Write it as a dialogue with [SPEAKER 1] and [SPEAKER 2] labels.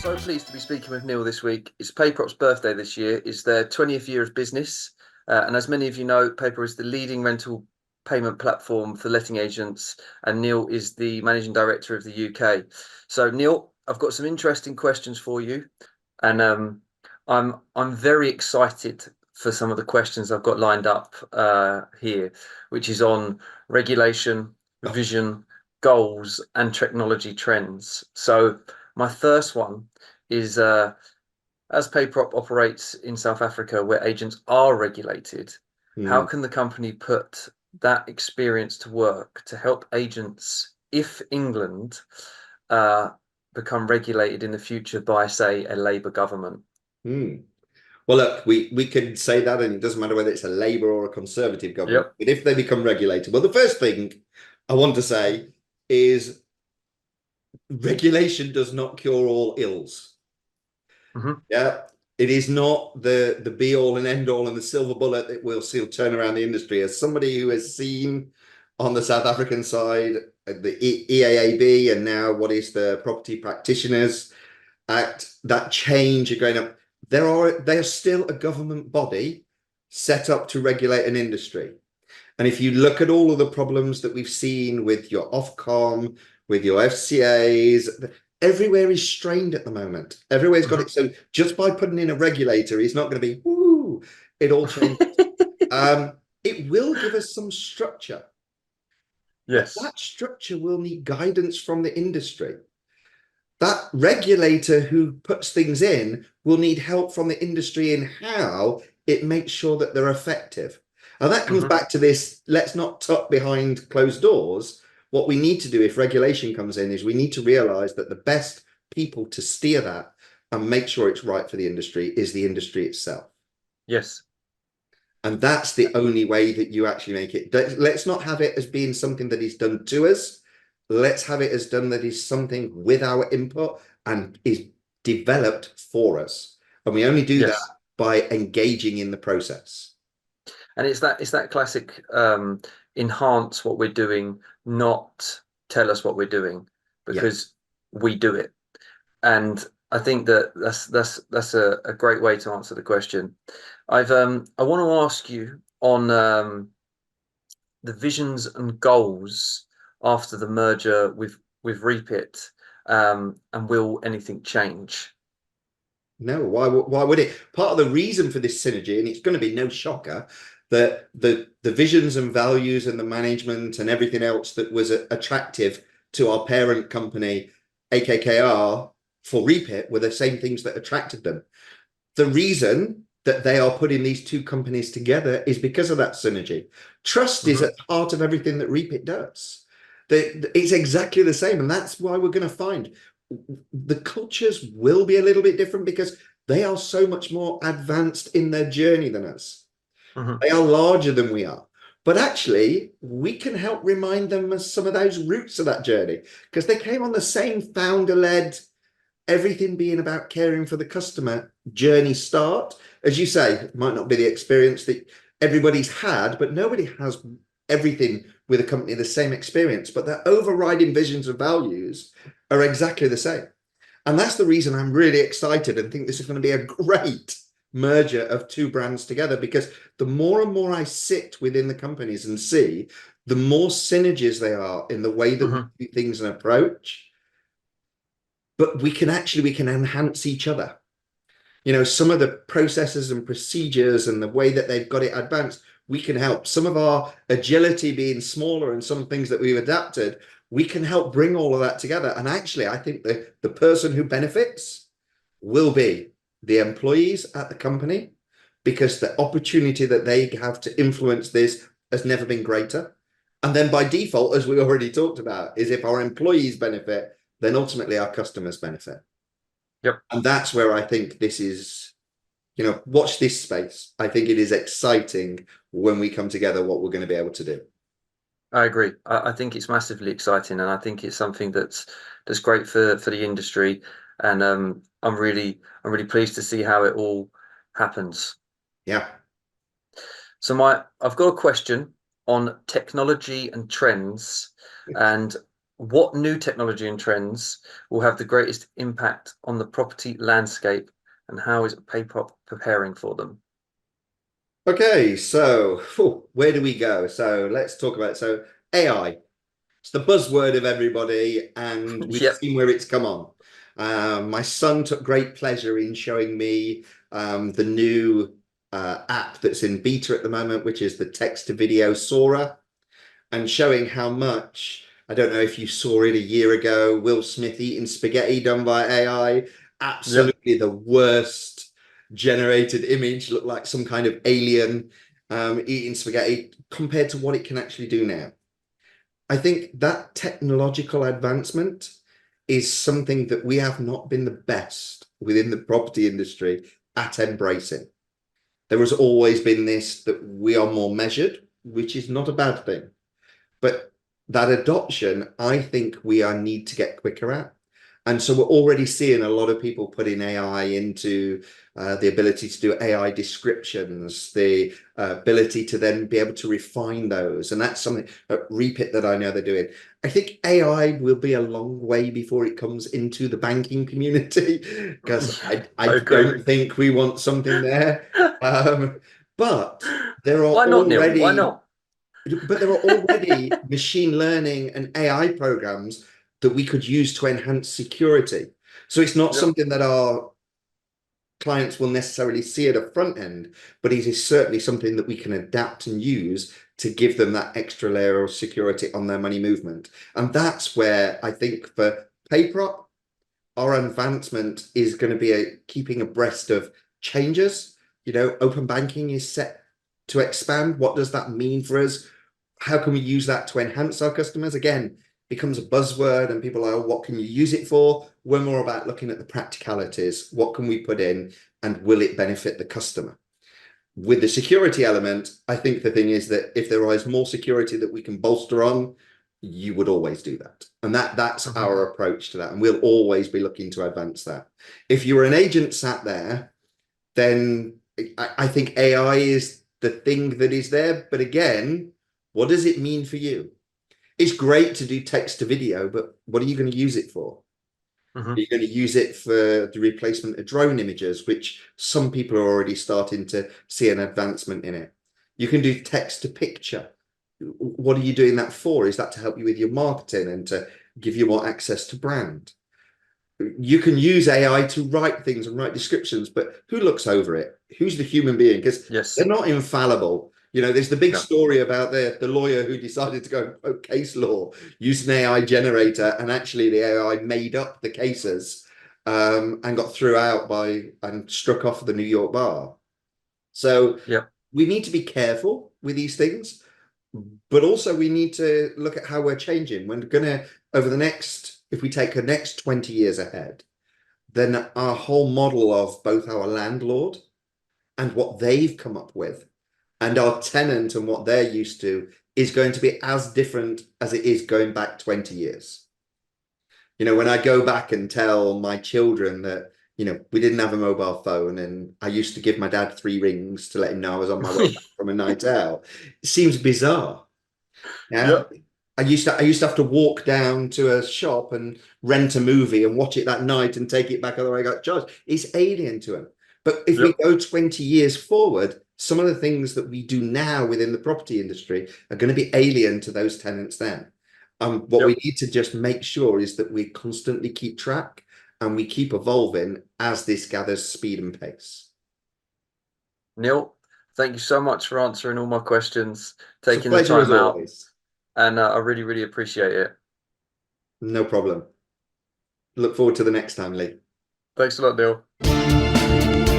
[SPEAKER 1] So pleased to be speaking with Neil this week. It's PayProp's birthday this year. It's their 20th year of business. And as many of you know, PayProp is the leading rental payment platform for letting agents, and Neil is the managing director of the UK. So Neil, I've got some interesting questions for you, and I'm very excited for some of the questions I've got lined up here, which is on regulation, vision, goals, and technology trends. So my first one is as PayProp operates in South Africa, where agents are regulated, how can the company put that experience to work to help agents if England become regulated in the future by, say, a Labour government?
[SPEAKER 2] Well, look, we could say that, and it doesn't matter whether it's a Labour or a Conservative government.
[SPEAKER 1] Yep.
[SPEAKER 2] But if they become regulated, well, the first thing I want to say is regulation does not cure all ills.
[SPEAKER 1] Mm-hmm.
[SPEAKER 2] Yeah, it is not the be all and end all and the silver bullet that will still turn around the industry. As somebody who has seen on the South African side the EAAB and now what is the Property Practitioners Act, that change going up, they are still a government body set up to regulate an industry. And if you look at all of the problems that we've seen with your Ofcom, with your FCAs, everywhere is strained at the moment. Everywhere's got it. So just by putting in a regulator, it's not going to be, woo, it all changes. It will give us some structure, but
[SPEAKER 1] Yes.
[SPEAKER 2] that structure will need guidance from the industry. That regulator who puts things in will need help from the industry in how it makes sure that they're effective. And that comes back to this, let's not tuck behind closed doors. What we need to do if regulation comes in is we need to realize that the best people to steer that and make sure it's right for the industry is the industry itself.
[SPEAKER 1] Yes.
[SPEAKER 2] And that's the only way that you actually make it. Let's not have it as being something that is done to us. Let's have it as done that is something with our input and is developed for us. And we only do that
[SPEAKER 1] Yes.
[SPEAKER 2] by engaging in the process.
[SPEAKER 1] And it's that classic enhance what we're doing, not tell us what we're doing,
[SPEAKER 2] Yeah.
[SPEAKER 1] because we do it. And I think that's a great way to answer the question. I want to ask you on the visions and goals after the merger with Reapit, and will anything change?
[SPEAKER 2] No, why would it? Part of the reason for this synergy, and it's going to be no shocker, that the visions and values and the management and everything else that was attractive to our parent company, AKKR, for Reapit were the same things that attracted them. The reason that they are putting these two companies together is because of that synergy. Trust is at the heart of everything that Reapit does. It's exactly the same, and that's why we're going to find the cultures will be a little bit different because they are so much more advanced in their journey than us. They are larger than we are. But actually, we can help remind them of some of those roots of that journey because they came on the same founder-led, everything being about caring for the customer journey start. As you say, it might not be the experience that everybody's had, but nobody has everything with a company the same experience, but their overriding visions and values are exactly the same. And that's the reason I'm really excited and think this is going to be a great merger of two brands together, because the more and more I sit within the companies and see, the more synergies they are in the way that we do things and approach. But we can enhance each other. You know, some of the processes and procedures and the way that they've got it advanced, we can help. Some of our agility being smaller and some things that we've adapted, we can help bring all of that together. And actually, I think the person who benefits will be the employees at the company, because the opportunity that they have to influence this has never been greater. And then by default, as we already talked about, is if our employees benefit, then ultimately our customers benefit.
[SPEAKER 1] Yep.
[SPEAKER 2] And that's where I think this is, you know, watch this space. I think it is exciting when we come together what we're going to be able to do.
[SPEAKER 1] I agree. I think it's massively exciting, and I think it's something that's great for the industry. And I'm really pleased to see how it all happens.
[SPEAKER 2] Yeah.
[SPEAKER 1] So I've got a question on technology and trends, and What new technology and trends will have the greatest impact on the property landscape, and how is PayProp preparing for them?
[SPEAKER 2] Okay, so where do we go? So let's talk about AI. It's the buzzword of everybody, and we've
[SPEAKER 1] Yep,
[SPEAKER 2] seen where it's come on. My son took great pleasure in showing me the new app that's in beta at the moment, which is the text to video Sora, and showing how much, I don't know if you saw it a year ago, Will Smith eating spaghetti done by AI,
[SPEAKER 1] yep.
[SPEAKER 2] absolutely the worst generated image, looked like some kind of alien eating spaghetti compared to what it can actually do now. I think that technological advancement is something that we have not been the best within the property industry at embracing. There has always been this that we are more measured, which is not a bad thing. But that adoption, I think we are need to get quicker at. And so we're already seeing a lot of people putting AI into the ability to do AI descriptions, the ability to then be able to refine those. And that's something at Repit that I know they're doing. I think AI will be a long way before it comes into the banking community because I
[SPEAKER 1] I agree.
[SPEAKER 2] don't think we want something there. Um, but there are
[SPEAKER 1] Why not, Neil? Why
[SPEAKER 2] already
[SPEAKER 1] not?
[SPEAKER 2] but there are already machine learning and AI programs that we could use to enhance security. So it's not
[SPEAKER 1] Yep.
[SPEAKER 2] something that our clients will necessarily see at a front end, but it is certainly something that we can adapt and use to give them that extra layer of security on their money movement. And that's where I think for PayProp, our advancement is going to be keeping abreast of changes. Open banking is set to expand. What does that mean for us? How can we use that to enhance our customers? Again, becomes a buzzword and people are, oh, what can you use it for? We're more about looking at the practicalities. What can we put in and will it benefit the customer? With the security element, I think the thing is that if there is more security that we can bolster on, you would always do that. And that's
[SPEAKER 1] Mhm.
[SPEAKER 2] our approach to that. And we'll always be looking to advance that. If you're an agent sat there, then I think AI is the thing that is there. But again, what does it mean for you? It's great to do text to video, but what are you going to use it for? Are
[SPEAKER 1] Mhm.
[SPEAKER 2] you going to use it for the replacement of drone images, which some people are already starting to see an advancement in it? You can do text to picture. What are you doing that for? Is that to help you with your marketing and to give you more access to brand? You can use AI to write things and write descriptions, but who looks over it? Who's the human being? Because they're
[SPEAKER 1] Yes.
[SPEAKER 2] not infallible. There's the big
[SPEAKER 1] No.
[SPEAKER 2] story about the lawyer who decided to go and quote case law, use an AI generator, and actually the AI made up the cases and got threw out and struck off the New York bar. So
[SPEAKER 1] Yep.
[SPEAKER 2] we need to be careful with these things, but also we need to look at how we're changing. We're going to, over the next, if we take the next 20 years ahead, then our whole model of both our landlord and what they've come up with and our tenant and what they're used to is going to be as different as it is going back 20 years. When I go back and tell my children that, we didn't have a mobile phone and I used to give my dad 3 rings to let him know I was on my way back from a night out, it seems bizarre. Yeah.
[SPEAKER 1] Yep.
[SPEAKER 2] I used to have to walk down to a shop and rent a movie and watch it that night and take it back, otherwise I got charged. It's alien to him. But if we
[SPEAKER 1] Yep.
[SPEAKER 2] go 20 years forward, some of the things that we do now within the property industry are going to be alien to those tenants then. What we
[SPEAKER 1] Yep.
[SPEAKER 2] need to just make sure is that we constantly keep track and we keep evolving as this gathers speed and pace.
[SPEAKER 1] Neil, thank you so much for answering all my questions,
[SPEAKER 2] It's a
[SPEAKER 1] taking the
[SPEAKER 2] pleasure as
[SPEAKER 1] time out,
[SPEAKER 2] always.
[SPEAKER 1] and I really, really appreciate it.
[SPEAKER 2] No problem. Look forward to the next time, Lee.
[SPEAKER 1] Thanks a lot, Neil.